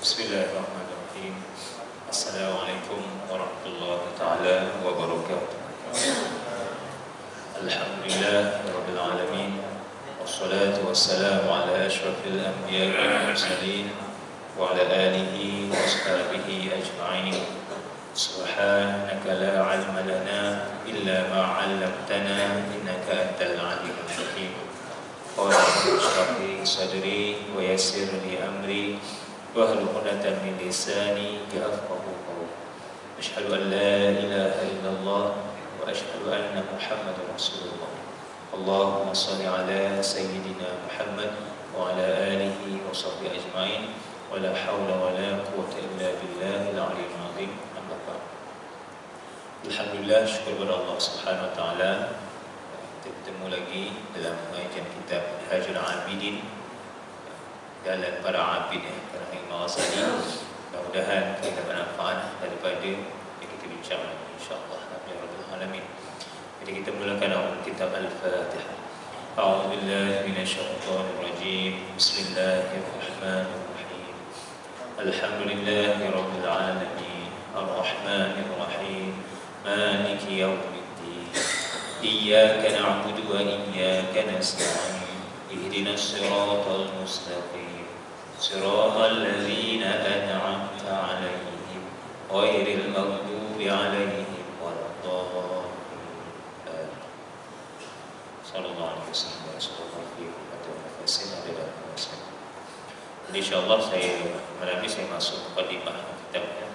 Bismillahirrahmanirrahim. Assalamualaikum warahmatullahi taala wabarakatuh. Alhamdulillah rabbil alamin. Wassalatu wassalamu ala asyrafil anbiya'i wal mursalin wa ala alihi wa sahbihi ajma'in. Subhanaka la 'ilma lana illa ma 'allamtana innaka antal 'alimul hakim. Qala ishrah li sadri wa yassir li amri wahlul 'uqdatam min lisani yafqahu qawli. Asyhadu an la ilaha illallah wa asyhadu anna Muhammadar Rasulullah. Allahumma shalli ala sayyidina Muhammad wa ala alihi wa sahbihi ajma'in. Wa la haula wa la quwwata illa billahil 'aliyyil 'azim. Amma ba'd. Alhamdulillah, syukur kepada Allah Subhanahu wa taala. Kita bertemu lagi dalam pengajian kitab Minhajul Abidin, jalan para abid, para Imam Ghazali. Mudah-mudahan kita dapat manfaat daripada yang kita bincang insya-Allah. Amin ya rabbal alamin. Jadi kita mulakan dengan kitab Al-Fatihah. A'udzu billahi minasyaitonir rajim. Bismillahirrahmanirrahim. Alhamdulillahi rabbil alamin. Ar-Rahmanir Rahim. Maliki yaumiddin. Iyyaka na'budu wa iyyaka nasta'in. Ihdinas siratal mustaqim. Siratal ladzina an'amta 'alaihim ghairil maghdubi 'alaihim waladdallin. Sallallahu alaihi wasallam. Insyaallah malam ini saya masuk mukadimah kitabnya.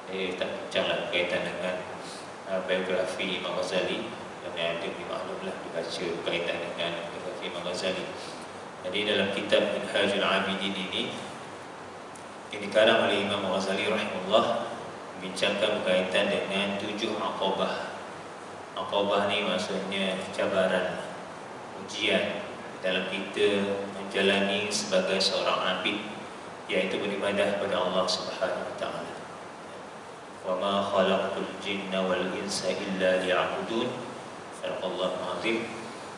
Kita bincanglah berkaitan dengan biografi Imam Ghazali, dan ada dimaklumlah dibaca berkaitan dengan biografi Imam Ghazali. Jadi dalam kitab Minhajul Abidin ini dikarang oleh Imam Ghazali rahimahullah membincangkan berkaitan dengan 7 aqabah. Aqabah ni maksudnya cabaran, ujian dalam kita menjalani sebagai seorang abid, iaitu beribadah kepada Allah Subhanahu wa taala. Wa ma khalaqtul jinna wal insa illa liya'budun. Sadaqallahul azim.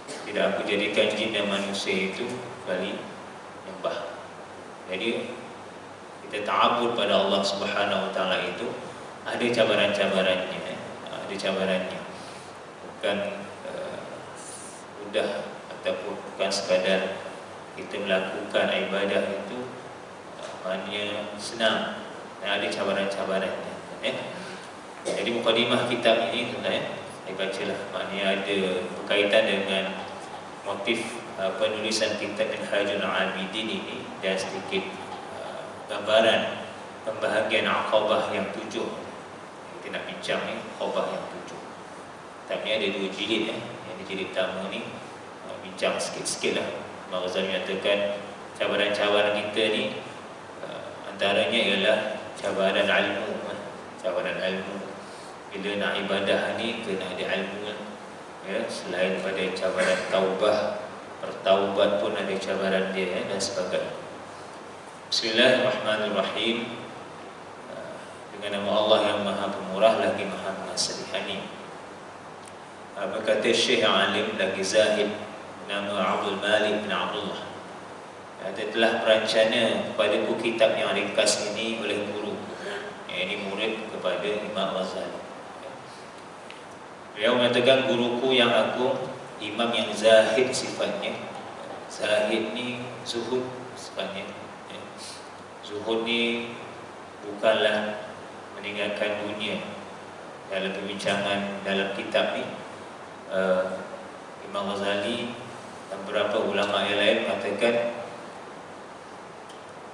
Tidak aku jadikan jin dan manusia itu kecuali menyembah. Jadi kita ta'abbud pada Allah Subhanahu wa taala itu ada cabaran-cabarannya, ada cabarannya. Bukan mudah ataupun bukan sekadar kita melakukan ibadah itu maknanya senang, ada cabaran-cabarannya. Jadi mukadimah kitab ini sebenarnya saya bacalah, maknanya ada berkaitan dengan motif penulisan kitab Minhajul Abidin ini dan sedikit gambaran pembahagian aqabah yang 7. Kita nak bincang ni aqabah yang 7. Tapi ada 2 jilid ya. Yang jilid pertama ni bincang sikit-sikit lah. Imam Ghazali menyatakan cabaran-cabaran kita ni antaranya ialah cabaran ilmu. Cabaran ilmu. Bila nak ibadah ni kena ada ilmu ya. Selain pada cabaran taubah, bertaubat pun ada cabaran dia ya, dan sebagainya. Bismillahirrahmanirrahim. Dengan nama Allah yang Maha Pemurah lagi Maha Pengasihani. Berkata Syekh Alim lagi Zahid, nama Abdul Malik bin Abdullah. Dia telah perancana kepadaku kitab yang ringkas ini oleh guru. Ini murid kepada Imam Ghazali. Beliau mengatakan guruku yang agung, imam yang zahid sifatnya. Zahid ni zuhud sifatnya. Zuhud ni bukanlah meninggalkan dunia. Dalam perbincangan dalam kitab ni Imam Ghazali dan beberapa ulama yang lain mengatakan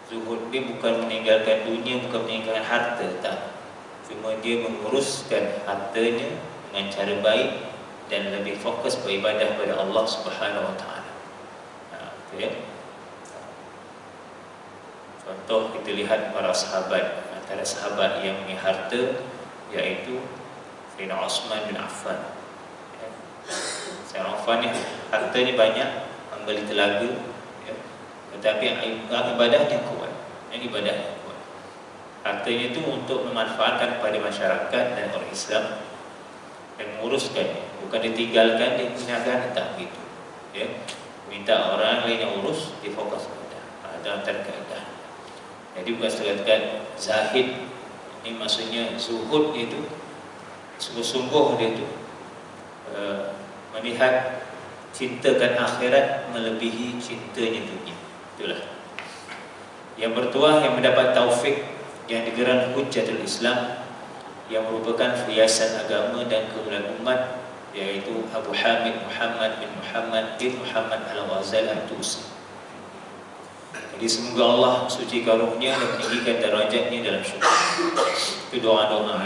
zuhud ni bukan meninggalkan dunia, bukan meninggalkan harta, tak. Cuma dia menguruskan hartanya dengan cara baik dan lebih fokus beribadah kepada Allah Subhanahu wa taala. Ya. Contoh kita lihat para sahabat, antara sahabat yang punya harta iaitu Sayyidina Uthman bin Affan. Seorang Affan ni hartanya banyak, membeli telaga, ya, tetapi ibadahnya kuat. Ibadahnya kuat. Hartanya itu untuk memanfaatkan kepada masyarakat dan orang Islam dan menguruskannya, bukan ditinggalkan, dia gunakan, tak begitu. Ya, minta orang lain yang urus, dia fokus kepada dalam keadaan. Jadi bukan sekadar zahid. Ini maksudnya zuhud itu sungguh-sungguh dia itu melihat cintakan akhirat melebihi cintanya dunia. Itulah yang bertuah, yang mendapat taufik, yang digeran hujjatul Islam, yang merupakan hiasan agama dan kemuliaan umat, yaitu Abu Hamid Muhammad bin Muhammad bin Muhammad Al-Ghazali At-Tusi. Jadi semoga Allah sucikan ruhnya dan meninggikan derajatnya dalam syurga. Itu doa-doa.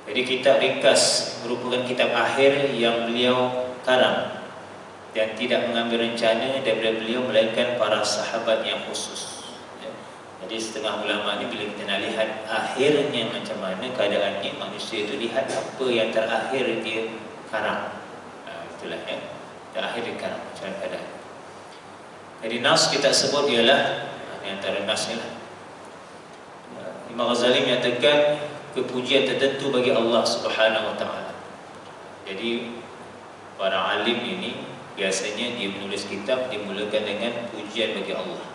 Jadi kitab ringkas merupakan kitab akhir yang beliau karang dan tidak mengambil rencana daripada beliau melainkan para sahabat yang khusus. Jadi setengah ulama ni bila kita nak lihat akhirnya macam mana keadaannya, manusia itu lihat apa yang terakhir dia karang. Itulah ya, terakhir dia karang macam keadaan. Jadi nas kita sebut ialah antara nas ni lah. Imam Ghazali menyatakan kepujian tertentu bagi Allah Subhanahu wa taala. Jadi para alim ini biasanya dia menulis kitab dimulakan dengan pujian bagi Allah.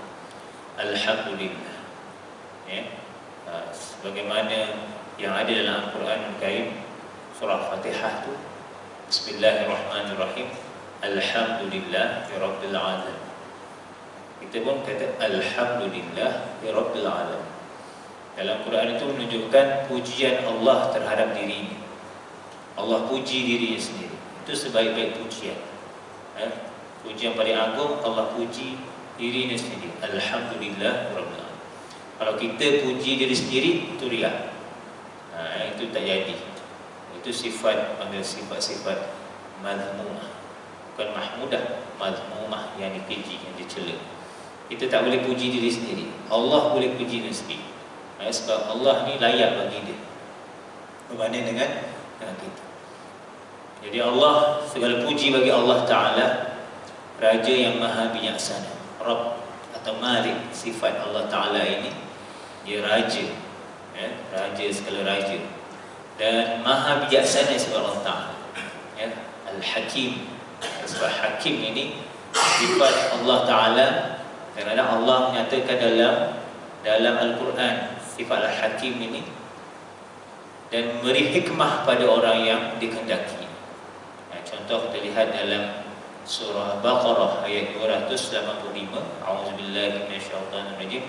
Alhamdulillah. Ya. Sebagaimana yang ada dalam Al-Quran Al-Karim, surah Fatihah tu, Bismillahirrahmanirrahim, Alhamdulillah Rabbil Alamin. Kita pun kata Alhamdulillah Rabbil Alamin. Dalam Quran itu menunjukkan pujian Allah terhadap dirinya. Allah puji dirinya sendiri. Itu sebaik-baik pujian. Pujian paling agung, Allah puji dirinya sendiri. Alhamdulillah Rabbil Alamin. Kalau kita puji diri sendiri, itu riya. Itu tak jadi. Itu sifat, panggil sifat-sifat mazmumah. Bukan mahmudah, mazmumah, yang dipuji, yang dicela. Kita tak boleh puji diri sendiri. Allah boleh puji diri sendiri. Sebab Allah ni layak bagi dia berbanding dengan kita. Jadi Allah, segala puji bagi Allah Ta'ala, Raja yang maha bijaksana, Rabb atau Malik. Sifat Allah Ta'ala ini, dia Raja, ya, Raja segala Raja, dan maha bijaksana sebab Allah Ta'ala, ya, Al-Hakim. Sebab Hakim ini sifat Allah Ta'ala. Kerana Allah menyatakan dalam Al-Quran sifat Al-Hakim ini, dan memberi hikmah pada orang yang dikehendaki. Contoh kita lihat dalam surah Baqarah ayat 285, A'udzubillahi minasyaitonirrajim,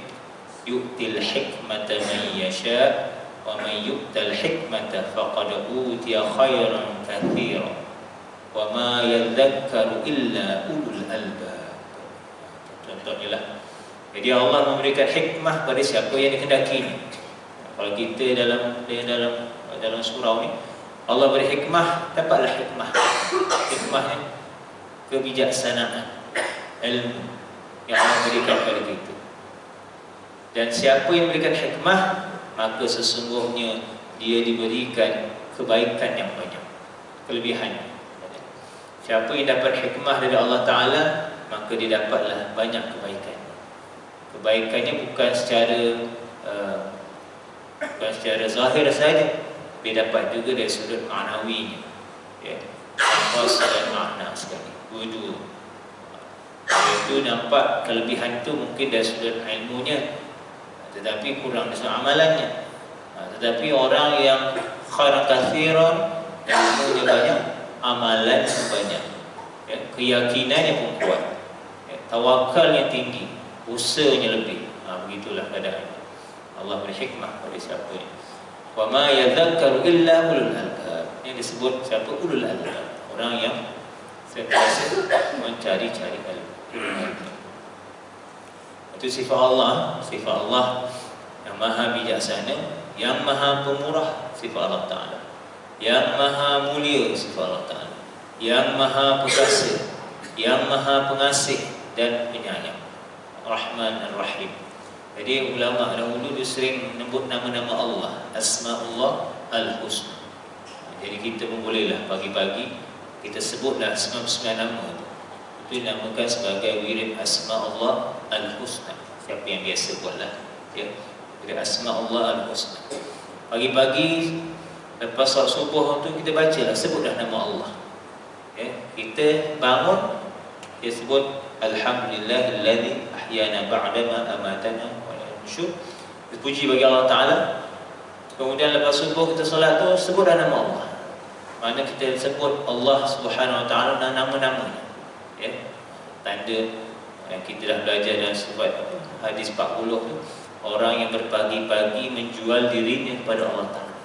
yu'til hikmata man yasha wa man yu'tal hikmata faqad utiya khairan katsiran wa ma yadhakkaru illa ulul albab. Contohnya lah, jadi Allah memberikan hikmah pada siapa yang dikehendaki. Kalau kita dalam surau ni, Allah beri hikmah, dapatlah hikmah. Hikmahnya kebijaksanaan, ilmu yang Allah berikan kepada kita. Dan siapa yang memberikan hikmah, maka sesungguhnya dia diberikan kebaikan yang banyak, kelebihan. Siapa yang dapat hikmah dari Allah Ta'ala, maka dia dapatlah banyak kebaikan. Kebaikannya bukan secara zahir saja, dia dapat juga dari sudut maknawinya, ya, lafaz dan makna sekali, dua-dua. Itu nampak kelebihan itu mungkin dari sudut ilmunya, tetapi kurang dari sudut amalannya. Tetapi orang yang khairan katsiran, ilmunya banyak, amalannya banyak, ya, keyakinannya pun kuat, ya, tawakalnya tinggi, usahanya lebih. Begitulah keadaan. Allah beri hikmah pada siapa ini. Wa ma yadhakkaru illa ulul albab. Ini disebut siapa? Ulul albab. Orang yang sentiasa mencari-cari ilmu. Itu sifat Allah. Sifat Allah yang maha bijaksana, yang maha pemurah, sifat Allah Ta'ala. Yang maha mulia, sifat Allah Ta'ala. Yang maha perkasa, yang maha pengasih dan penyayang, Rahman Ar-Rahim. Jadi ulama dahulu dia sering menyebut nama-nama Allah, Asma'ullah Al-Husna. Jadi kita pun bolehlah pagi-pagi kita sebutlah 99 nama tu. Itu dinamakan sebagai wirid Asma Allah Al-Husna. Siapa yang biasa buatlah, ya. Wirid Asma Allah Al-Husna. Pagi-pagi lepas solat subuh tu kita bacalah, sebutlah nama Allah. Ya, kita bangun, kita sebut Alhamdulillahilladzi ahyana ba'dama amatana wa ilaihi nusyur. Puji bagi Allah Ta'ala. Kemudian lepas subuh kita solat tu sebutlah nama Allah. Mana kita sebut Allah Subhanahu Wa Ta'ala dan nama-namanya, ya. Tanda yang kita dah belajar dalam sifat hadis 40 tu, orang yang berpagi-pagi menjual dirinya kepada Allah Ta'ala.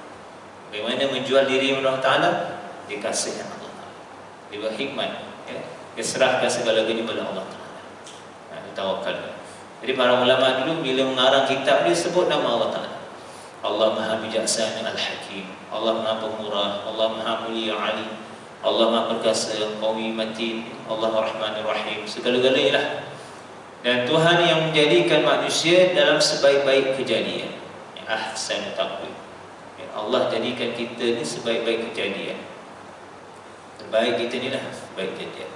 Bagaimana menjual diri kepada Allah Ta'ala? Dia kasih Allah Ta'ala, dia berhikmat, ya. Dia serahkan segala-galanya kepada Allah Ta'ala. Tawakal. Jadi para ulama dulu bila mengarang kitab dia sebut nama Allah Ta'ala. Allah Maha Bijaksana Al-Hakim, Allah Maha Pemurah, Allah Maha Mulia Ali, Allah Maha Perkasa, Qawi Matin, Allah Rahmanir Rahim, segala-galanya lah. Dan Tuhan yang menjadikan manusia dalam sebaik-baik kejadian, ya, ahsan taqwim. Ya, Allah jadikan kita ni sebaik-baik kejadian. Terbaik kita ni lah sebaik kejadian.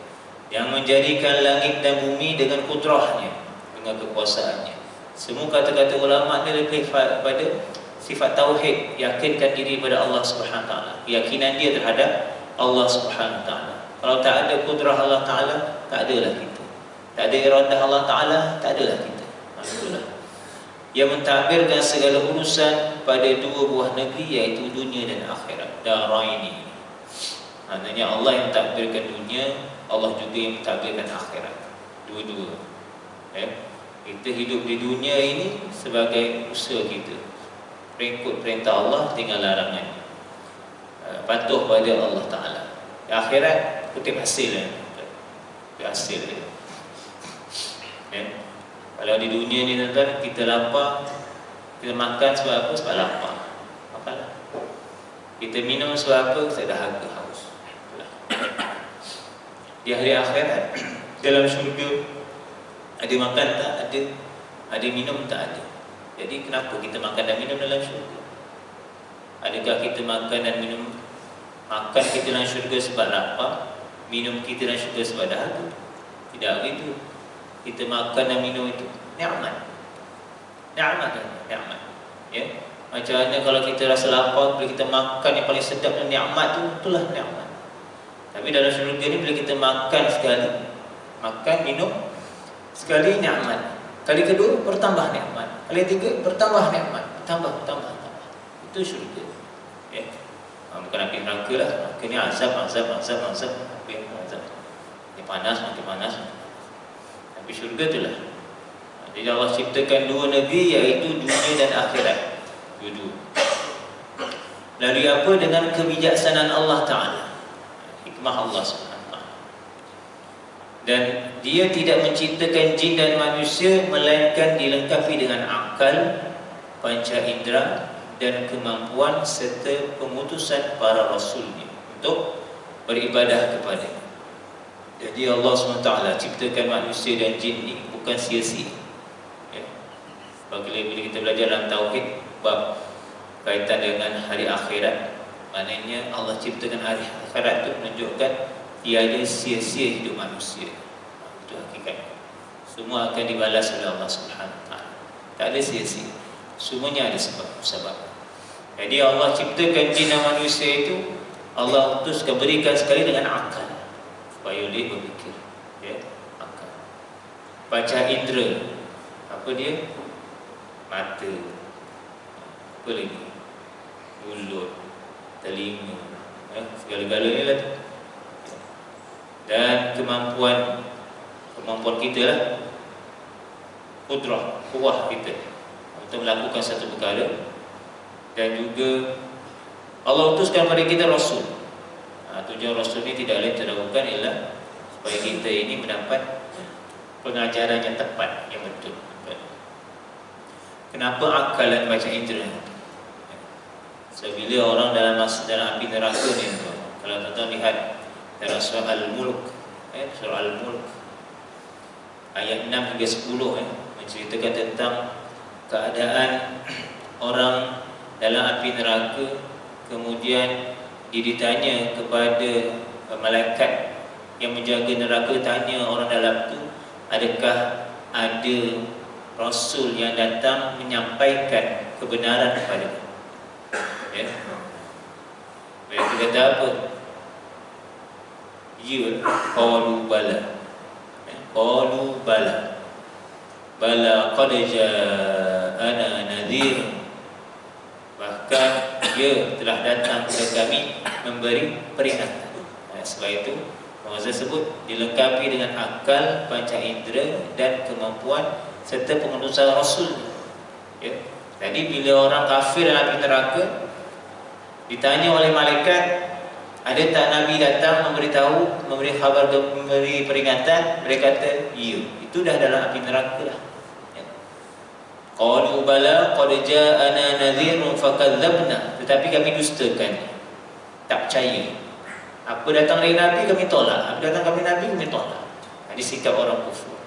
Yang menjadikan langit dan bumi dengan kudrahnya, dengan kekuasaannya. Semua kata-kata ulama ni lebih pada sifat tauhid, yakinkan diri pada Allah Subhanahu Taala, keyakinan dia terhadap Allah Subhanahu Taala. Kalau tak ada kudrah Allah Taala, tak adalah kita. Tak ada iradah Allah Taala, tak adalah kita. Itulah yang mentadbirkan segala urusan pada dua buah negeri, iaitu dunia dan akhirat. Daraini. Maknanya Allah yang mentadbirkan dunia, Allah juga yang mentadbirkan akhirat. Dua-dua. Ya. Kita hidup di dunia ini sebagai usaha kita, ikut perintah Allah, tinggal larangannya, patuh pada Allah Ta'ala. Akhirat kutip hasil, kutip hasil dia. Ya. Kalau di dunia ni tuan-tuan, kita lapar, kita makan sebab apa? Sebab lapar, makanlah. Kita minum sebab apa? Sebab dahaga, haus. Di hari akhirat, dalam syurga, ada makan tak? Ada minum tak? Ada. Jadi kenapa kita makan dan minum dalam syurga? Adakah kita makan dan minum, makan kita dalam syurga sebab lapar, minum kita dalam syurga sebab dahaga? Tidak begitu. Kita makan dan minum itu nikmat. Nikmat, nikmat. Ya. Macam mana kalau kita rasa lapar, bila kita makan yang paling sedap dan nikmat tu, itulah nikmat. Tapi dalam syurga ni bila kita makan sekali, makan, minum sekali, nikmat. Kali kedua bertambah nikmat. Kali tiga bertambah nikmat. Bertambah. Itu syurga. Ya. Bukan api neraka lah. Neraka ni azab. Api azab. Dia panas, makin panas. Tapi syurga itulah. Jadi Allah ciptakan dua negeri, iaitu dunia dan akhirat. Dua-dua. Lalu apa? Dengan kebijaksanaan Allah Ta'ala, hikmah Allah SWT. Dan dia tidak menciptakan jin dan manusia melainkan dilengkapi dengan akal, panca indera dan kemampuan serta pengutusan para rasulnya untuk beribadah kepadanya. Jadi Allah SWT ciptakan manusia dan jin ini bukan sia-sia, ya. Bila kita belajar dalam tauhid bab kaitan dengan hari akhirat, maknanya Allah ciptakan hari akhirat itu menunjukkan tiada sia-sia hidup manusia. Itu hakikat. Semua akan dibalas oleh Allah Subhanahu Wa Taala. Tak ada sia-sia. Semuanya ada sebab. Jadi Allah ciptakan jin dan manusia itu, Allah utuskan, berikan sekali dengan akal supaya boleh berfikir, ya, akal. Baca indera, apa dia? Mata, apa lagi? Mulut, telinga, ya, segala-galanya lah. Dan kemampuan kita lah, kudrah, kuah kita untuk melakukan satu perkara. Dan juga Allah utuskan pada kita Rasul. Tujuan Rasul ini tidak lain terlakukan ialah supaya kita ini mendapat pengajaran yang tepat, yang betul. Kenapa akal dan baca indera? So, bila orang dalam api neraka ni, kalau tuan-tuan lihat dalam surah Al-Mulk, surah Al-Mulk ayat 6 hingga 10, menceritakan tentang keadaan orang dalam api neraka, kemudian dia ditanya kepada malaikat yang menjaga neraka, tanya orang dalam tu, adakah ada Rasul yang datang menyampaikan kebenaran kepada kamu? Ya. Mereka kata apa? Ya, qalu bala. Qalu bala. Bala qad ja'ana nadhir. Bahkan dia telah datang kepada kami memberi peringatan. Sebab itu Muazzaz sebut dilengkapi dengan akal, panca indera dan kemampuan serta pengutusan Rasul. Ya. Jadi bila orang kafir dalam api neraka ditanya oleh malaikat, ada tak Nabi datang memberitahu, memberi khabar, memberi peringatan? Mereka kata, ya, itu dah dalam api neraka lah. Ya. Qalu bala qad ja'ana nadhirun fakadzabna. Tetapi kami dustakan, tak percaya. Apa datang dari Nabi kami tolak, apa datang dari Nabi kami tolak. Ini sikap orang kufur.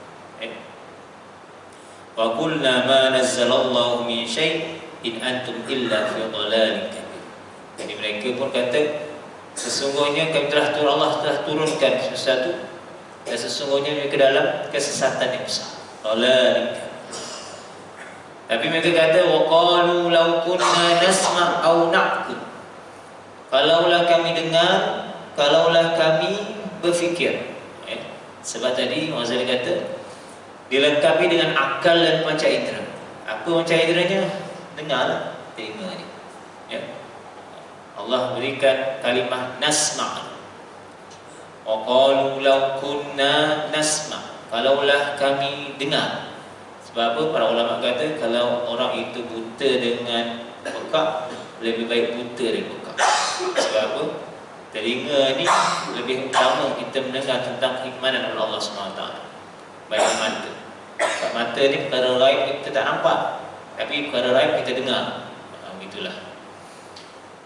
Wa qulna ma nazzalallahu min syai' in antum illa fi dhalalin kabir. Jadi mereka pun kata, sesungguhnya kami Allah telah turunkan sesuatu dan sesungguhnya mereka dalam kesesatan yang besar. Dhalalin kabir. Tapi mereka kata, wa qalu law kunna nasma' aw na'qil. Kalaulah kami dengar, kalaulah kami berfikir. Sebab tadi Muazzaz kata dilengkapi dengan akal dan panca indera. Apa panca inderanya? Dengar, telinga ni. Ya. Allah berikan kalimah nasma'. Wa qalu law kunna nasma'. Kalaulah kami dengar. Sebab apa? Para ulama kata kalau orang itu buta dengan bekak, lebih baik buta dari bekak. Sebab apa? Telinga ni lebih utama kita mendengar tentang keimanan oleh Allah SWT. Baik mata. Mata ni perkara lain kita tak nampak, tapi perkara lain kita dengar. Begitulah.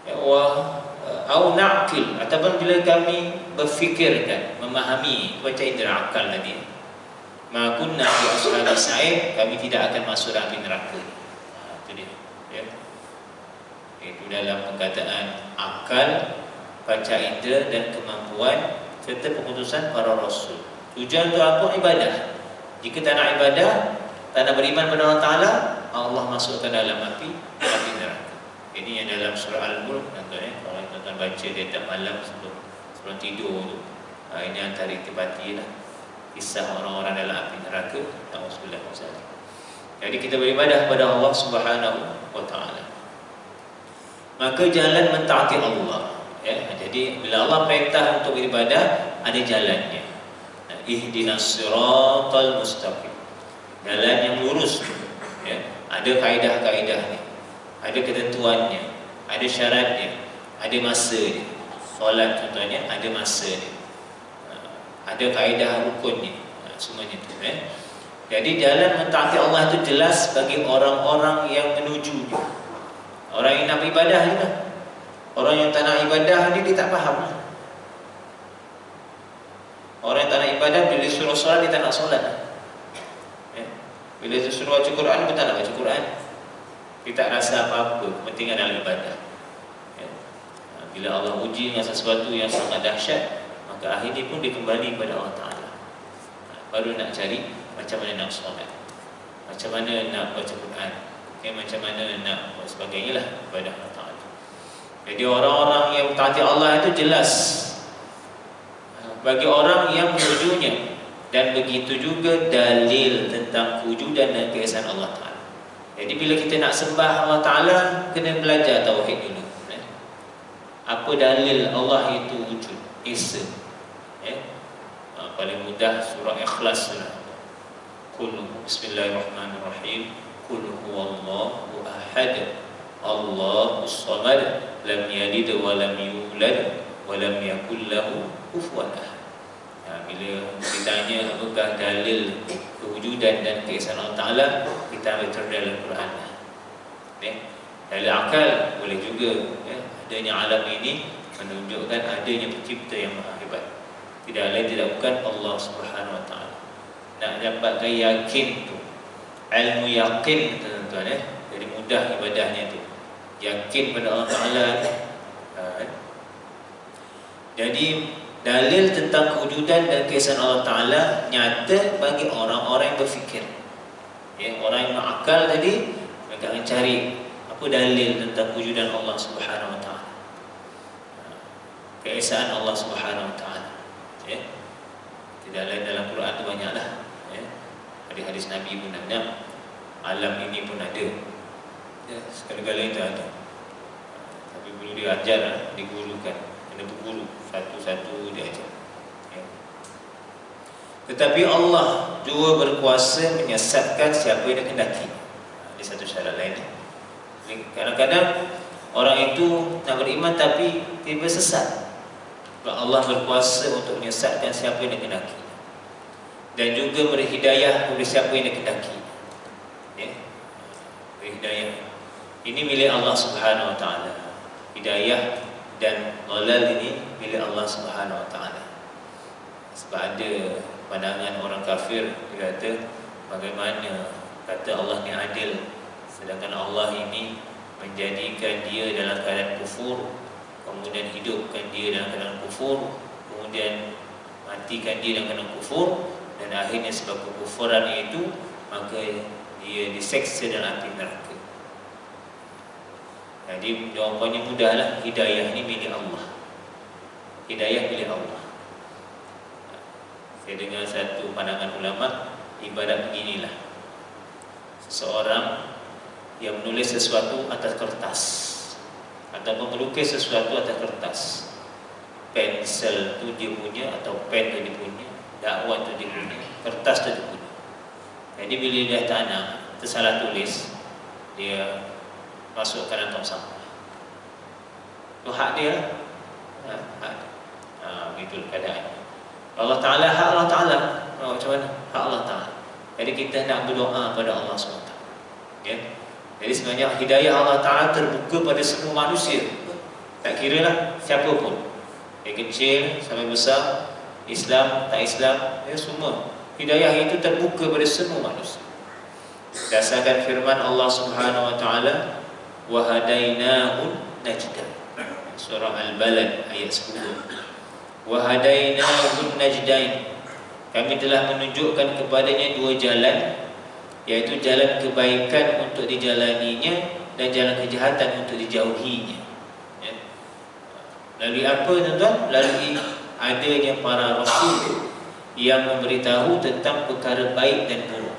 Ya, au na'qil, ataupun bila kami berfikirkan, memahami, baca indera akal tadi. Ma kunna fi ashabi sa'id, kami tidak akan masuk dalam neraka. Itu dia. Ya. Itu dalam perkataan akal, panca indera dan kemampuan serta keputusan para rasul. Tujuan untuk apa? Ibadah. Jika tak nak ibadah, tak nak beriman kepada Allah Ta'ala, Allah masukkan dalam api neraka. Ini yang dalam surah Al-Mulk, tuan-tuan. Kalau tuan-tuan baca tiap malam sebelum tidur tu, ini antara itibati lah kisah orang-orang dalam api neraka. Alhamdulillah. Jadi kita beribadah kepada Allah Subhanahu wa Ta'ala. Maka jalan mentaati Allah. Ya, jadi bila Allah perintah untuk beribadah, ada jalannya. Ihdinas siratal mustaqim. Jalan yang lurus. Ya, ada kaedah-kaedahnya, ada ketentuannya, ada syaratnya, ada masanya. Solat contohnya ada masanya, ada kaedah rukunnya, semuanya itu. Jadi jalan mentaati Allah itu jelas bagi orang-orang yang menujunya. Orang yang nak beribadah juga. Orang yang tak nak ibadah ni dia tak faham lah. Orang yang tak nak ibadah, bila disuruh solat dia tak nak solat. Ya. Bila disuruh baca Quran dia tak nak baca Quran. Dia tak rasa apa-apa kepentingan dalam ibadah. Ya. Bila Allah uji dengan sesuatu yang sangat dahsyat, maka akhirnya pun dia kembali kepada Allah Ta'ala. Baru nak cari macam mana nak solat, macam mana nak baca Quran, macam mana nak buat sebagainya lah kepada Allah Ta'ala. Jadi orang-orang yang mentaati Allah itu jelas bagi orang yang menujunya, dan begitu juga dalil tentang kewujudan dan keesaan Allah Ta'ala. Jadi bila kita nak sembah Allah Ta'ala, kena belajar tauhid dulu. Apa dalil Allah itu wujud, esa. Paling mudah surah Ikhlas lah. Qul bismillahirrahmanirrahim. Qul huwallahu ahad, Allahus samad, lam yalid wa lam yulad wa lam yakul lahu kufuwan ahad. Bila ditanya apakah dalil kewujudan dan keesaan Allah Ta'ala, kita ambil dalam Quran. Dalil akal boleh juga, adanya alam ini menunjukkan adanya pencipta yang maha hebat. Tidak lain tidak bukan Allah Subhanahu wa Ta'ala. Nak dapatkan yakin tu, ilmu yakin tuan-tuan, jadi mudah ibadahnya tu. Yakin pada Allah Ta'ala. Jadi dalil tentang kewujudan dan keesaan Allah Ta'ala nyata bagi orang-orang yang berfikir. Ya, orang yang berakal tadi mereka akan cari apa dalil tentang kewujudan Allah Subhanahu Wa Ta'ala, keesaan Allah Subhanahu Wa Ta'ala. Ya, tidak lain dalam Quran itu banyaklah. Ya, hadis-hadis Nabi pun ada, alam ini pun ada. Ya, segala-galanya itu ada. Tapi perlu diajar, digurukan, kena berguru satu-satu diajar. Ya. Tetapi Allah juga berkuasa menyesatkan siapa yang dia kehendaki. Ini satu syarat lain. Kadang-kadang orang itu nak beriman tapi tiba sesat. Allah berkuasa untuk menyesatkan siapa yang dia kehendaki, dan juga beri hidayah kepada siapa yang dia kehendaki. Ya, beri hidayah. Ini milik Allah Subhanahu Wa Ta'ala. Hidayah dan dhalal ini milik Allah Subhanahu Wa Ta'ala. Sebab ada pandangan orang kafir, dia kata bagaimana kata Allah ni adil, sedangkan Allah ini menjadikan dia dalam keadaan kufur, kemudian hidupkan dia dalam keadaan kufur, kemudian matikan dia dalam keadaan kufur, dan akhirnya sebab kekufuran itu maka dia diseksa dalam api neraka. Jadi jawapannya mudahlah, hidayah ini milik Allah. Hidayah milik Allah. Saya dengar satu pandangan ulama, ibarat beginilah. Seseorang yang menulis sesuatu atas kertas ataupun melukis sesuatu atas kertas. Pensel tu dia punya, atau pen tu dia punya, dakwah tu dia punya, kertas tu dia punya. Jadi bila dia tak nak, tersalah tulis, dia masukkan dalam tong sampah. Itu hak dia. Hak dia. Begitu keadaan. Allah Ta'ala, hak Allah Ta'ala. Macam mana? Hak Allah Ta'ala. Jadi kita nak berdoa pada Allah SWT. Ya? Jadi sebenarnya hidayah Allah Ta'ala terbuka pada semua manusia. Tak kira lah siapa pun, dari kecil sampai besar, Islam, tak Islam, ya semua. Hidayah itu terbuka pada semua manusia. Berdasarkan firman Allah Subhanahu Wa Ta'ala, wa hadainahu najdan. Surah Al-Balad ayat 10. Wa hadainahu najdain. Kami telah menunjukkan kepadanya dua jalan, yaitu jalan kebaikan untuk dijalaninya dan jalan kejahatan untuk dijauhinya. Ya. Lalu apa tuan-tuan? Lalu adanya para rasul yang memberitahu tentang perkara baik dan buruk.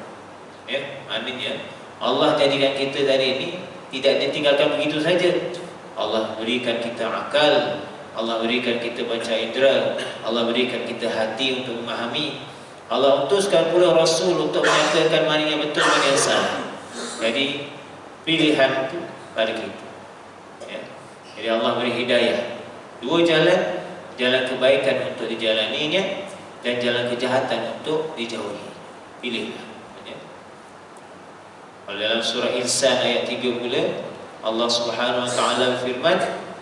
Ya, maknanya Allah jadikan kita dari ini tidak ditinggalkan begitu saja. Allah berikan kita akal, Allah berikan kita panca indera, Allah berikan kita hati untuk memahami. Allah utuskan pula Rasul untuk menyatakan mana yang betul, mana yang salah. Jadi pilihan itu pada kita. Ya. Jadi Allah beri hidayah. Dua jalan, jalan kebaikan untuk dijalaninya dan jalan kejahatan untuk dijauhi. Pilihlah. Ya. Kalau dalam surah Insan ayat 3 pula, Allah Subhanahu Wa Ta'ala berfirman,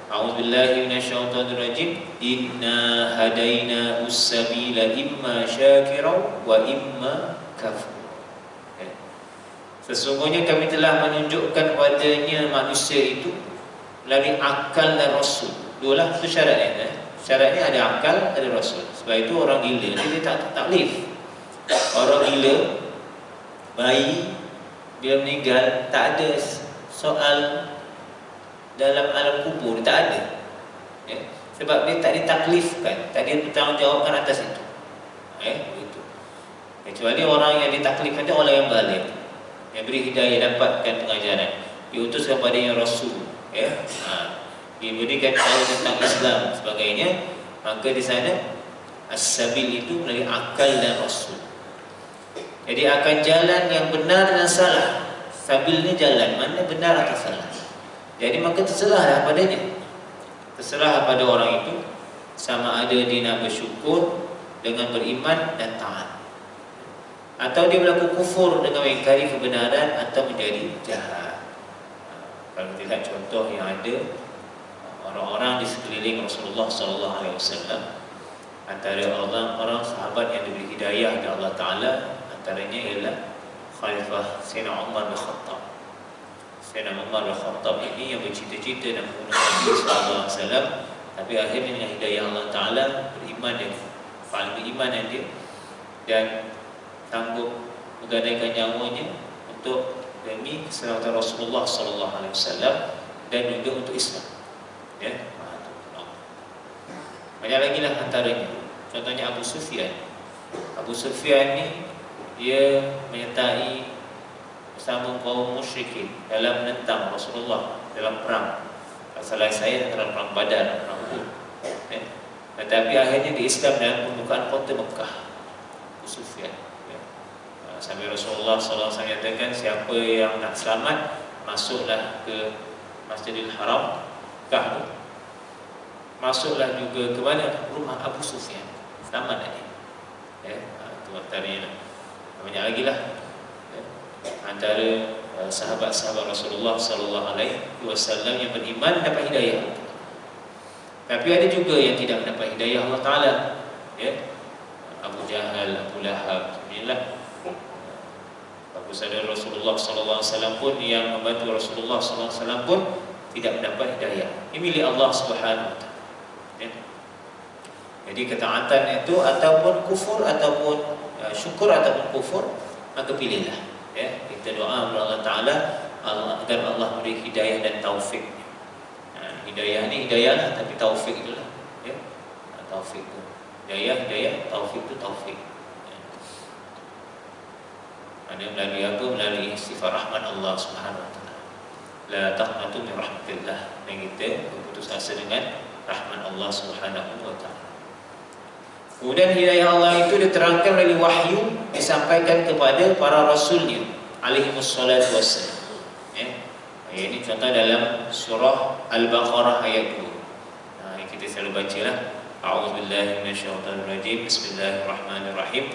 A'udzubillahi minasyaitonirrajim, inna hadaina us-sabila imma syakira wa imma kafur. Sesungguhnya kami telah menunjukkan padanya manusia itu melalui akal dan rasul. Dualah itu syaratnya. Syaratnya ada akal, ada rasul. Sebab itu orang gila dia tak taklif. Orang gila, bayi bila meninggal tak ada soal dalam alam kubur, tak ada. Ya. Sebab dia tak ditaklifkan, tak dipertanggungjawabkan atas itu. Begitu. Kecuali orang yang ditaklifkan itu orang yang balik, yang beri hidayah, dapatkan pengajaran, diutus kepadanya Rasul. Ya. Diberikan tahu tentang Islam sebagainya, maka di sana as-sabil itu melalui akal dan Rasul. Jadi akan jalan yang benar dan salah. Sabil ni jalan mana benar atau salah. Jadi maka terserahlah padanya. Terserah pada orang itu, sama ada dia nak bersyukur dengan beriman dan taat, atau dia berlaku kufur dengan mengingkari kebenaran atau menjadi jahat. Kalau kita lihat contoh yang ada, orang-orang di sekeliling Rasulullah SAW, antara orang sahabat yang diberi hidayah oleh Allah Ta'ala, antaranya ialah Khalifah Sayyidina Umar bin Khattab. Sayyidina Umar bin Khattab ini yang bercita-cita nak membunuh Nabi SAW, Tapi akhirnya dengan hidayah Allah Ta'ala beriman dia, paling beriman dia, dan sanggup menggadaikan nyawanya untuk demi keselamatan Rasulullah Sallallahu Alaihi Wasallam dan juga untuk Islam. Ya, banyak lagi lah antaranya. Contohnya Abu Sufyan. Abu Sufyan ni dia menyertai bersama kaum musyrikin dalam menentang Rasulullah dalam perang. Salah saya dalam perang Badar, perang Uhud. Tetapi akhirnya di Islam dalam pembukaan kota Mekah. Abu Sufyan. Sampai Rasulullah SAW nyatakan siapa yang nak selamat masuklah ke Masjidil Haram, Mekah tu. Masuklah juga ke mana? Rumah Abu Sufyan. Selamat tadi. Itu antaranya. Banyak lagi lah. Antara sahabat-sahabat Rasulullah SAW yang beriman dapat hidayah. Tapi ada juga yang tidak mendapat hidayah Allah Ta'ala. Abu Jahal, Abu Lahab, inilah. Abu Sadar Rasulullah SAW pun yang membantu Rasulullah SAW pun tidak mendapat hidayah. Ini milik Allah Subhanahu Wa Taala. Jadi ketaatan itu ataupun kufur ataupun syukur ataupun kufur, maka pilihlah. Kita doa kepada Allah Ta'ala agar Allah beri hidayah dan taufik. Hidayah ni hidayah lah, tapi taufik itulah. Taufik itu hidayah, taufik itu taufik. Ada melalui apa? Melalui sifat rahmat Allah Subhanahu Wa Taala. La taqnatu min rahmatillah. Dan kita berputus asa dengan rahmat Allah Subhanahu Wa Taala. Kemudian hidayah Allah itu diterangkan melalui wahyu, disampaikan kepada para rasulnya alaihi wassalatu wassalam. Ini contoh dalam surah Al-Baqarah ayat 2. Kita selalu bacalah. A'udzubillahi minasyaitonir rajim. Bismillahirrahmanirrahim.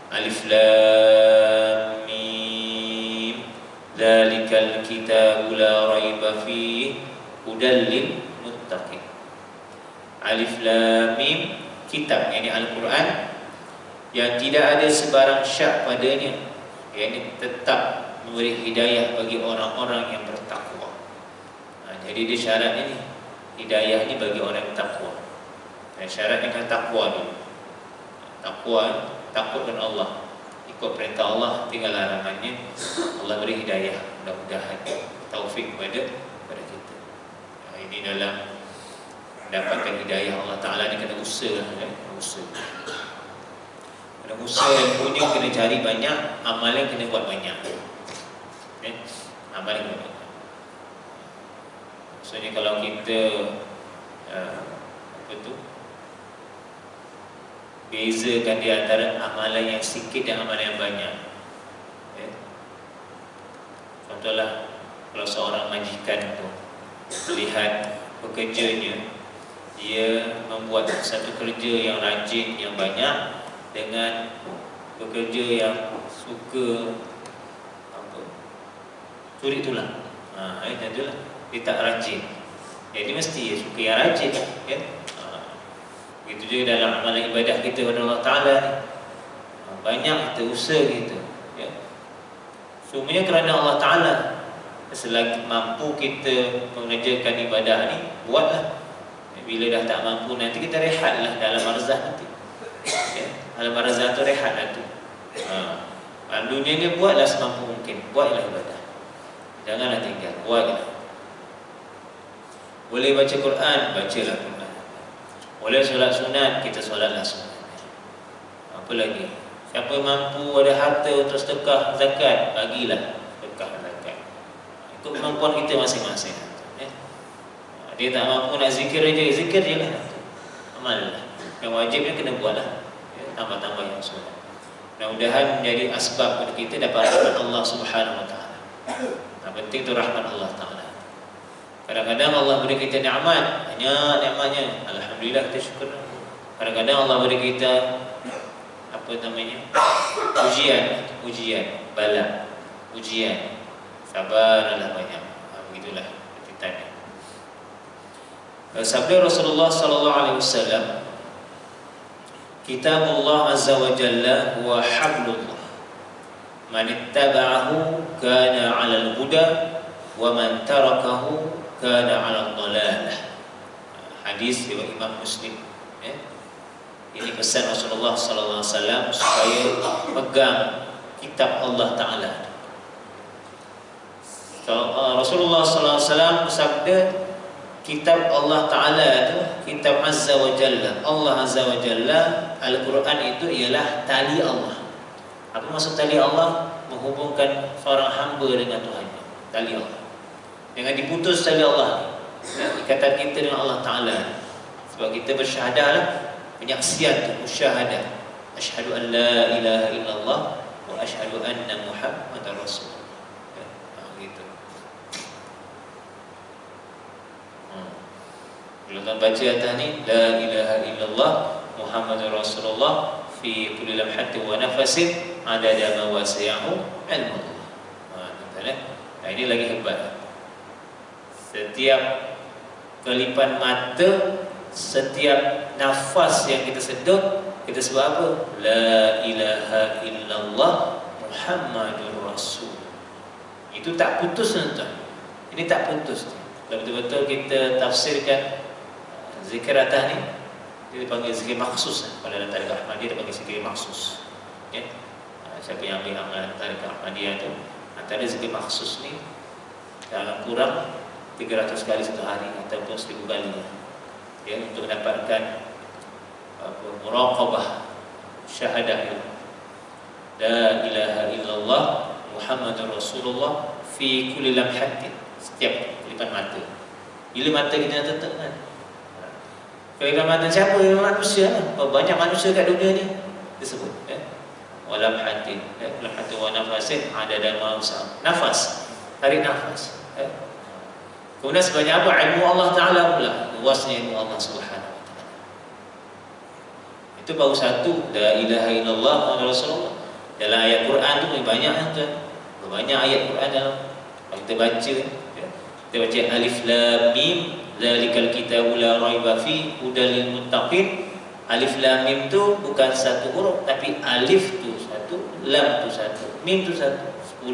Alif Lam Mim. Dzalikal kitabu la raiba fihi hudal lil muttaqin. Alif Lam Mim, kitab, ini Al-Quran, yang tidak ada sebarang syak padanya, yang tetap memberi hidayah bagi orang-orang yang bertakwa. Jadi dia syarat ini, hidayah ini bagi orang yang bertakwa. Dan syarat dengan takwa dulu. Takwa, takut dengan Allah, ikut perintah Allah, tinggal larangannya. Allah beri hidayah, mudah-mudahan taufik kepada kita. Ini dalam dapatkan hidayah Allah Ta'ala ni kena usaha. Kena usaha, punya kena cari banyak, amalan kena buat banyak. Amalan kena banyak. Maksudnya kalau kita bezakan di antara amalan yang sikit dan amalan yang banyak. Contohlah, kalau seorang majikan tu melihat pekerjanya, dia membuat satu kerja yang rajin, yang banyak, dengan pekerja yang suka curi tulang. Itulah, dia tak rajin. Jadi mesti dia suka yang rajin. Begitu juga dalam amalan ibadah kita kepada Allah Ta'ala ni. Banyak kita usaha kita. Semuanya kerana Allah Ta'ala. Selagi mampu kita mengerjakan ibadah ni, buatlah. Bila dah tak mampu, nanti kita rehatlah dalam barzah nanti. Dalam barzah tu rehatlah tu. Dunia ni buatlah semampu mungkin. Buatlah ibadah. Janganlah tinggal, buatlah. Boleh baca Quran, bacalah Quran. Boleh solat sunat, kita solatlah sunat. Apa lagi? Siapa mampu ada harta untuk sedekah zakat, bagilah sedekah zakat. Itu kemampuan kita masing-masing. Dia tak mampu nak zikir aja, zikir je lah. Amal lah. Yang wajibnya kena buat lah. Tambah-tambah yang sunat. Mudah-mudahan menjadi asbab untuk kita dapat rahmat Allah Subhanahu Wa Taala. Yang penting tu rahmat Allah Ta'ala. Kadang-kadang Allah beri kita nikmat, banyak nikmatnya, alhamdulillah kita syukur. Kadang-kadang Allah beri kita ujian, bala, ujian, sabarlah banyak. Begitulah ceritanya. Sabda Rasulullah sallallahu alaihi wasallam, Kitabullah azza wa jalla huwa hablullah. Man ittaba'ahu kana 'alal huda wa man tarakahu kana 'alal dhalalah. Hadis riwayat Imam Muslim. Ya. Ini pesan Rasulullah sallallahu alaihi wasallam supaya pegang kitab Allah Taala. Rasulullah sallallahu alaihi wasallam bersabda, kitab Allah Taala itu kitab Azza wa Jalla. Allah Azza wa Jalla, Al-Quran itu ialah tali Allah. Apa maksud tali Allah? Menghubungkan seorang hamba dengan Tuhannya. Tali Allah. Jangan diputus tali Allah. Ikatan kita dengan Allah Taala. Sebab kita bersyahadah lah, penyaksian tu musyahadah. Asyhadu an la ilaha illallah wa asyhadu anna Muhammadar Rasulullah. Gitu. Kalau tuan baca atas ni, la ilaha illallah Muhammadur Rasulullah fi kulli lamhatin wa nafasin adada ma wasi'ahu ilmu Allah. Nah, ini lagi hebat. Setiap kelipan mata, setiap nafas yang kita sedut, kita sebut apa? La ilaha illallah Muhammadur Rasul. Itu tak putus tuan. Ini tak putus. Kalau betul-betul kita tafsirkan zikir atas ni, dia dipanggil zikir maksus. Pada dalam tarikat Ahmadiyah dia panggil zikir maksus. Ya? Siapa yang ambil amalan tarikat Ahmadiyah tu, antara zikir maksus ni dalam kurang 300 kali satu hari ataupun 1000 kali. Ya, untuk mendapatkan muraqabah syahadah itu. La ilaha illallah Muhammadur Rasulullah fi kulli lamhatin, setiap kelipan mata. Bila mata kita tutup kan, kelipan mata siapa? Manusia. Banyak manusia kat dunia ni disebut walamhatin, lamhatin wa nafasin adada ma usa. Nafas, tarik nafas. Kemudian sebanyak apa? Ilmu Allah Ta'ala pula. Luasnya ilmu Allah Subhanahu Wa Ta'ala. Itu baru satu. La ilaha illallah Muhammadur Rasulullah. Dalam ayat Quran tu banyak kan? Banyak ayat Quran dalam. Kalau kita baca, kita baca Alif Lam Mim, Zalikal kitabu la raiba fi hudal lil muttaqin. Alif Lam Mim tu bukan satu huruf, tapi alif tu satu, lam tu satu, mim tu satu. 10.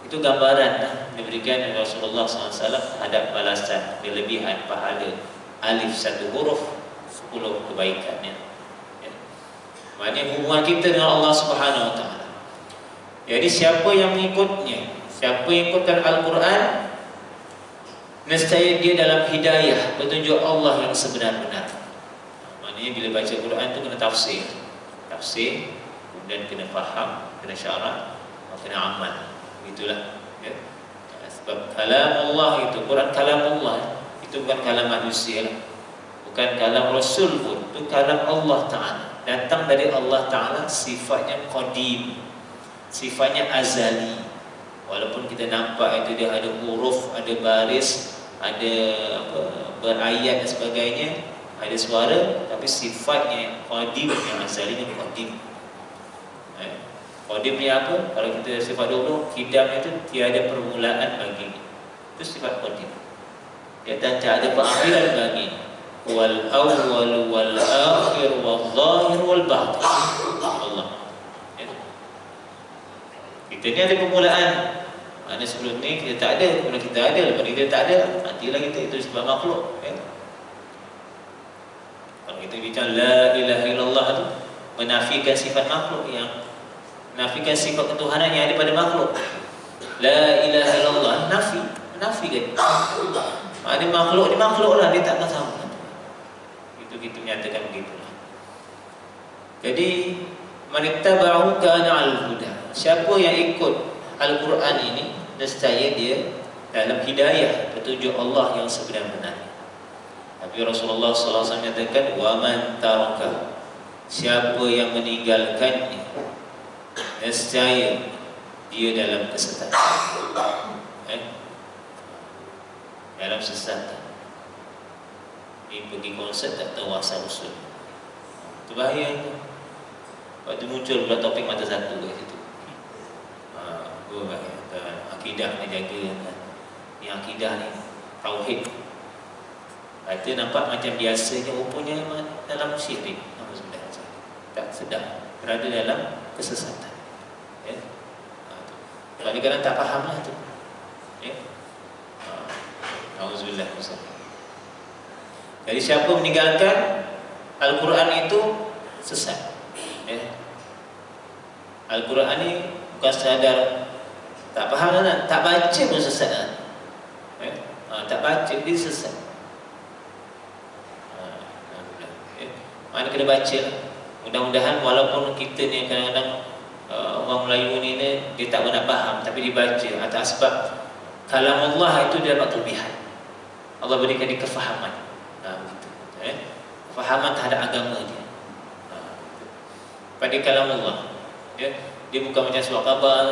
Itu gambaran diberikan oleh Rasulullah SAW terhadap balasan kelebihan pahala alif satu huruf 10 kebaikannya. Ya. Maknanya hubungan kita dengan Allah Subhanahu Wa Taala. Jadi siapa yang mengikutnya, siapa yang ikutkan Al-Quran, nescaya dia dalam hidayah, petunjuk Allah yang sebenar-benar. Maknanya bila baca Quran tu kena tafsir, kemudian kena faham, kena syarat, kena amal. Itulah ya. Sebab kalam Allah itu, Quran kalam Allah, itu bukan kalam manusia lah. Bukan kalam Rasul pun, itu kalam Allah Ta'ala. Datang dari Allah Ta'ala, sifatnya qadim, sifatnya azali. Walaupun kita nampak itu dia ada huruf, ada baris, ada berayat dan sebagainya, ada suara, tapi sifatnya qadim, yang azalinya qadim. Qadim ni apa? Kalau kita sifat dulu, qidam itu tiada permulaan baginya. Itu sifat qadim. Dia tak ada perakhiran baginya. Wal awwal wal akhir wal zahir wal batin. Allah. Ya. Kita ni ada permulaan. Mana sebelum ni kita tak ada, kemudian kita ada, lepas kita tak ada, matilah kita. Itu sebab makhluk. Ya. Kalau kita bicara la ilaha illallah tu menafikan sifat makhluk, yang menafikan sifat ketuhanan yang ada pada makhluk. La ilaha illallah nafi kan. Maknanya makhluk ni makhluk lah, dia takkan sama. Itu kita nyatakan begitulah. Jadi man ittaba'u kana 'alal huda. Siapa yang ikut Al-Quran ini, nescaya dia dalam hidayah, petunjuk Allah yang sebenar-benar. Tapi Rasulullah SAW menyatakan, wa man taraka, siapa yang meninggalkannya, nescaya dia dalam kesesatan. Dalam kesesatan. Dia pergi konsert tak tahu asal usul. Itu bahaya itu. Waktu muncul pula topik mata satu kat situ. Bahaya. Akidah ni jaga. Ni akidah ni tauhid. Itu nampak macam biasanya, rupanya dalam syirik. Tak sedar, berada dalam kesesatan. Ya. Kadang-kadang tak fahamlah tu. Ya. Auzubillah. Jadi siapa meninggalkan Al-Quran itu sesat. Ya. Al-Quran ini bukan sekadar tak faham kan? Tak baca pun sesat kan? Ya. Tak baca dia sesat. Ya. Mana kena baca lah. Mudah-mudahan walaupun kita ni kadang-kadang orang Melayu ni dia tak pernah faham, tapi dibaca atas sebab kalamullah itu dia dapat kelebihan. Allah berikan dia kefahaman. Begitu. Kefahaman terhadap agama dia. Pada kalamullah. Dia bukan macam surah khabar,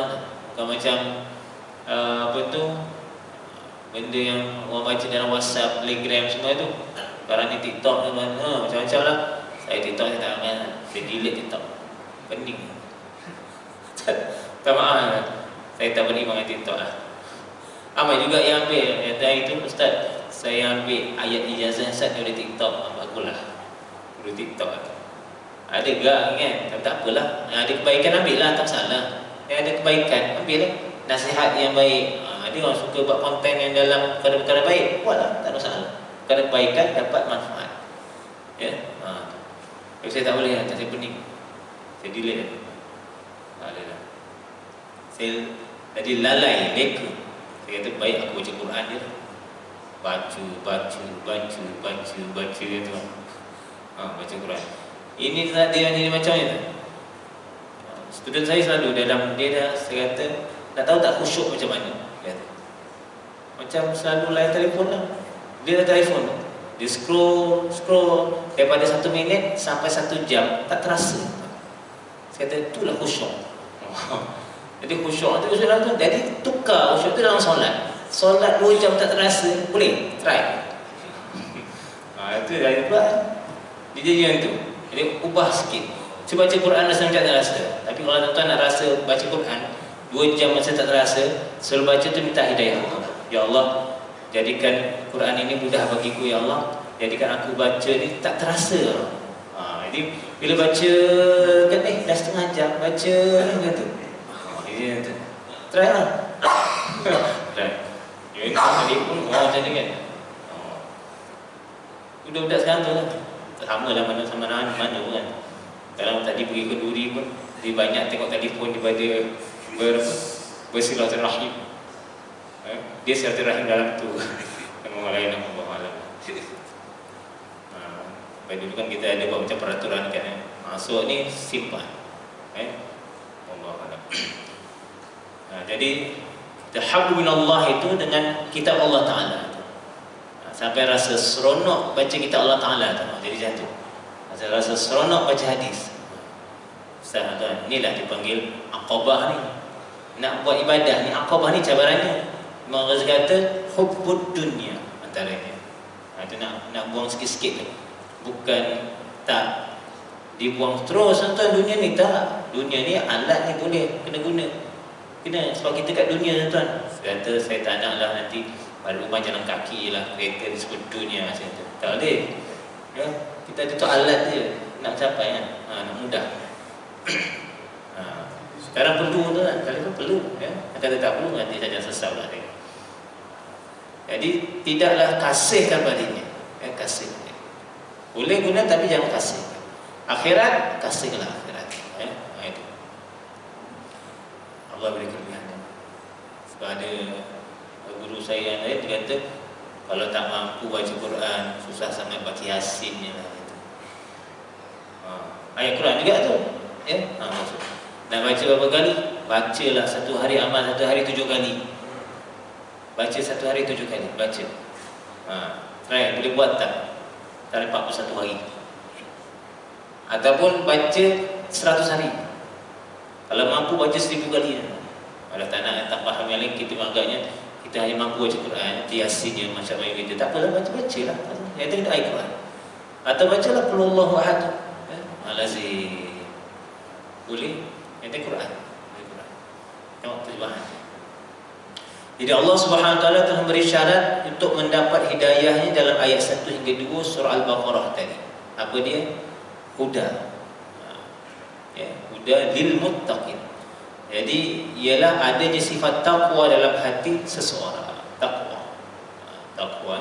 bukan macam apa tu, benda yang orang baca dalam WhatsApp, Telegram semua tu. Sekarang ni TikTok macam-macam lah. Saya TikTok saya tak akan, saya delete TikTok. Pening. Tak maaf, saya tak berani dengan TikTok lah. Amai juga yang ambil yang itu, Ustaz, saya ambil ayat ijazah Ustaz dari TikTok. Baguslah dari TikTok lah. Ada gak kan? Tapi tak apalah. Yang ada kebaikan ambil lah, tak salah. Yang ada kebaikan ambil lah. Nasihat yang baik. Ada orang suka buat konten yang dalam perkara-perkara baik, buatlah, tak ada masalah. Perkara kebaikan dapat manfaat. Ya. Tapi saya tak boleh lah, saya pening. Saya delete lah. Tak ada lah. Saya jadi lalai, leka. Saya kata baik aku baca Quran je. Baca tu. Baca Quran. Ini dia macam ni. Student saya selalu dalam dia saya kata nak tahu tak khusyuk macam mana. Dia kata, macam selalu layan telefon lah. Dia dah telefon. Dia scroll daripada 1 minit sampai 1 jam tak terasa. Saya kata itulah khusyuk. Jadi khusyuk tu jadi tukar khusyuk tu dalam solat. Solat 2 jam tak terasa, boleh try. Itu dari pula dia jadi yang tu. Jadi ubah sikit. Cuba baca Quran rasa macam tak rasa. Tapi kalau tuan-tuan nak rasa baca Quran 2 jam masa tak terasa, selalu baca tu minta hidayah Allah. Ya Allah, jadikan Quran ini mudah bagiku ya Allah. Jadikan aku baca ni tak terasa. Jadi bila baca kan dah setengah jam baca kata. Ini tu. Try lah. Try. Ini tadi pun macam ni kan. Budak-budak sekarang tu lah. Sama lah mana kan. Kalau tadi pergi ke Duri pun dia banyak tengok telefon daripada bersilaturahim. Dia silaturahim dalam tu. Orang lain nak buat malam. Pada dulu kan kita ada buat macam peraturan kan. Masuk ni simpan. Allah Allah. Jadi tahabbu minallah itu dengan kitab Allah Ta'ala. Sampai rasa seronok baca kitab Allah Ta'ala tu. Jadi jatuh. Rasa seronok baca hadis. Ustaz tuan, inilah dipanggil aqabah ni. Nak buat ibadah ni, aqabah ni cabarannya. Imam Ghazali kata hubbud dunya antaranya. Itu nak buang sikit-sikit tu. Bukan tak dibuang terus tuan dunia ni, tak. Dunia ni alat ni boleh kena guna. Kena sebab kita kat dunia tuan. Saya kata saya tak nak lah nanti pada rumah jalan kaki lah, kereta disebut dunia macam tu. Tak boleh. Ya, kita ada tu alat dia nak capai kan. Nak mudah. Sekarang perlu tu kan, kali pun perlu ya. Kata tak perlu nanti saja sesal lah dia. Jadi tidaklah kasihkan padanya. Ya, kasih. Boleh guna tapi jangan kasih. Akhirat kasihlah akhirat. Ya, itu. Allah beri kelebihan. Sebab ada guru saya yang lain dia kata kalau tak mampu baca Quran susah sangat baca Yasin ni lah gitu. Ayat Quran juga tu ya. Maksud nak baca berapa kali? Bacalah satu hari amal, satu hari 7 kali. Baca satu hari 7 kali. Baca. Try, boleh buat tak? Dalam 41 hari. Ataupun baca 100 hari. Kalau mampu baca 1000 kali. Kalau tak nak tak faham yang lain, kita agaknya kita hanya mampu baca Quran, Yasin je macam mana kita. Tak apalah, baca-baca lah. Yang itu ayat Quran. Atau bacalah qul huwallahu ahad. Al-Aziz. Boleh? Yang itu Quran. Tengok terjemahan. Jadi Allah Subhanahu Wa Taala telah memberi syarat untuk mendapat hidayahnya dalam ayat 1 hingga 2 surah Al-Baqarah tadi. Apa dia? Huda. Ya, huda lil muttaqin. Jadi ialah adanya sifat taqwa dalam hati seseorang. Taqwa.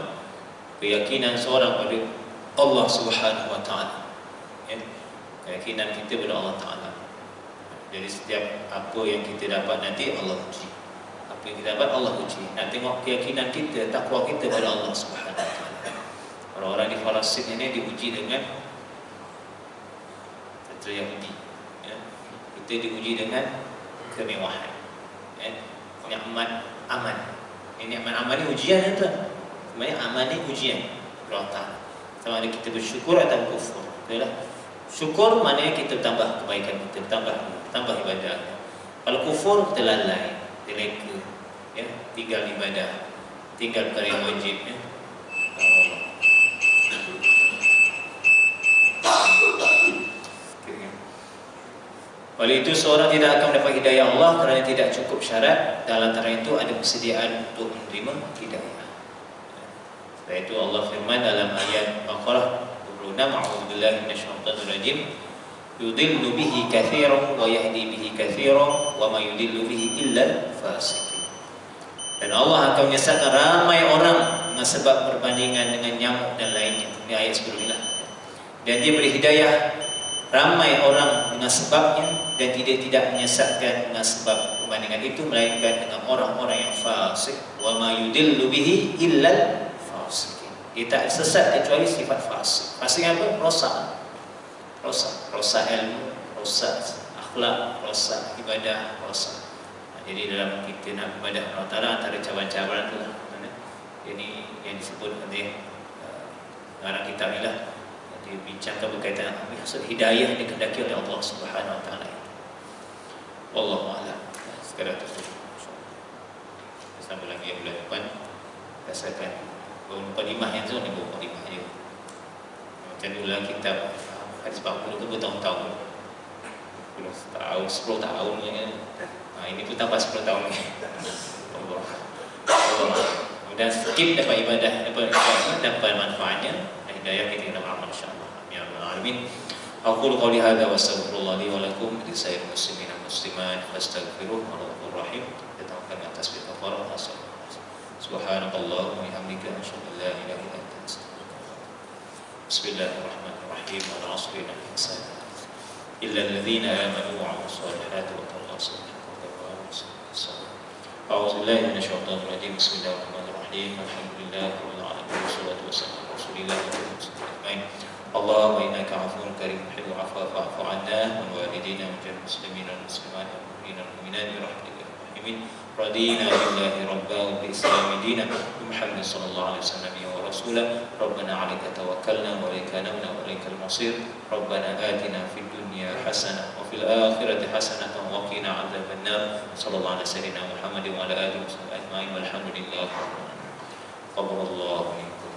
keyakinan seorang pada Allah Subhanahu wa taala. Ya. Keyakinan kita pada Allah taala. Jadi setiap apa yang kita dapat nanti Allah uji. Apa yang kita dapat Allah uji. Nak tengok keyakinan kita, takwa kita pada Allah Subhanahu wa taala. Orang-orang di Palestin ini diuji dengan tentera Yahudi. Ya. Kita diuji dengan kemewahan. Ya. Nikmat aman. Ini nikmat aman ni ujian tu. Sebenarnya aman ni ujian Allah Ta'ala. Sama ada kita bersyukur atau kufur. Betul lah. Syukur maknanya kita tambah kebaikan kita, tambah ibadah. Kalau kufur kita lalai, kita leka, ya, tinggal ibadah, tinggal perkara yang wajib, ya. Oleh itu seorang tidak akan mendapat hidayah Allah kerana tidak cukup syarat. Dalam antara itu ada persediaan untuk menerima hidayah. Sebab itu Allah firman dalam ayat Baqarah 26, A'udzubillahi minasyaitonir rajim, yudillu bihi katsiran wa yahdi bihi katsiran wa ma yudillu bihi illa fasiqin. Dan Allah akan menyesatkan ramai orang dengan sebab perbandingan dengan nyamuk dan lainnya. Ini ayat sebelumnya. Dan dia beri hidayah ramai orang dengan sebabnya, dan tidak menyesatkan dengan sebab perbandingan itu melainkan dengan orang-orang yang fasik. Wa ma yudillu bihi illa fasiqin. Dia tak sesat kecuali sifat fasik. Fasik apa? Rosak ilmu, rosak akhlak, rosak ibadah, rosak. Jadi dalam kita nak ibadah Allah Ta'ala, antara cabaran-cabaran itulah. Jadi yang disebut oleh orang kitab ni lah, dibincangkan berkaitan dengan maksud hidayah yang dikehendaki oleh Allah Subhanahu wa taala. Wallahu a'lam. Sekadar itu. Sampai lagi bulan depan rasakan mukadimah yang tu ni mukadimah dia. Macam ulang kitab hadis 40 tu bertahun-tahun. 10 tahun ni. Ini pun tambah 10 tahun ni. Allah. Mudah skip dapat ibadah, dapat manfaatnya. Hidayah kita kena amal insya-Allah. Ya rabbal alamin. Aqulu qawli hadza wa astaghfirullah li wa lakum li sayyidil muslimin wal muslimat fastaghfiruhu wa ghafurur rahim. Kita tawakal atas kafarah asal. Subhanallah wa bihamdika asyhadu an la ilaha illa anta astaghfiruka. Bismillahirrahmanirrahim. Wa al-'asri innal insana illa alladhina amanu wa 'amilus solihati wa tawassaw bil haqqi wa tawassaw bis sabr. A'udzu billahi minasyaitonir rajim. Bismillahirrahmanirrahim. Alhamdulillahirabbil alamin. Wassalatu wassalamu ala rasulillah wa ala alihi ajma'in. Allahumma innaka 'afuwwun karimun tuhibbul 'afwa fa'fu 'anna wa walidina wa jami'il muslimin wal muslimat wal mu'minina wal mu'minat bi rahmatika ya arhamar radina billahi rabban wa bi islami dinan Muhammad sallallahu alaihi wasallam wa rasulah. Rabbana 'alaika tawakkalna wa ilaika anabna wa ilaikal masir. Rabbana atina fid dunya hasanah wa fil akhirati hasanah wa qina 'adzabannar. Sallallahu alaihi wasallam Muhammad wa ala alihi wasallam ajma'in walhamdulillahi rabbil alamin. Qabbalallahu minkum.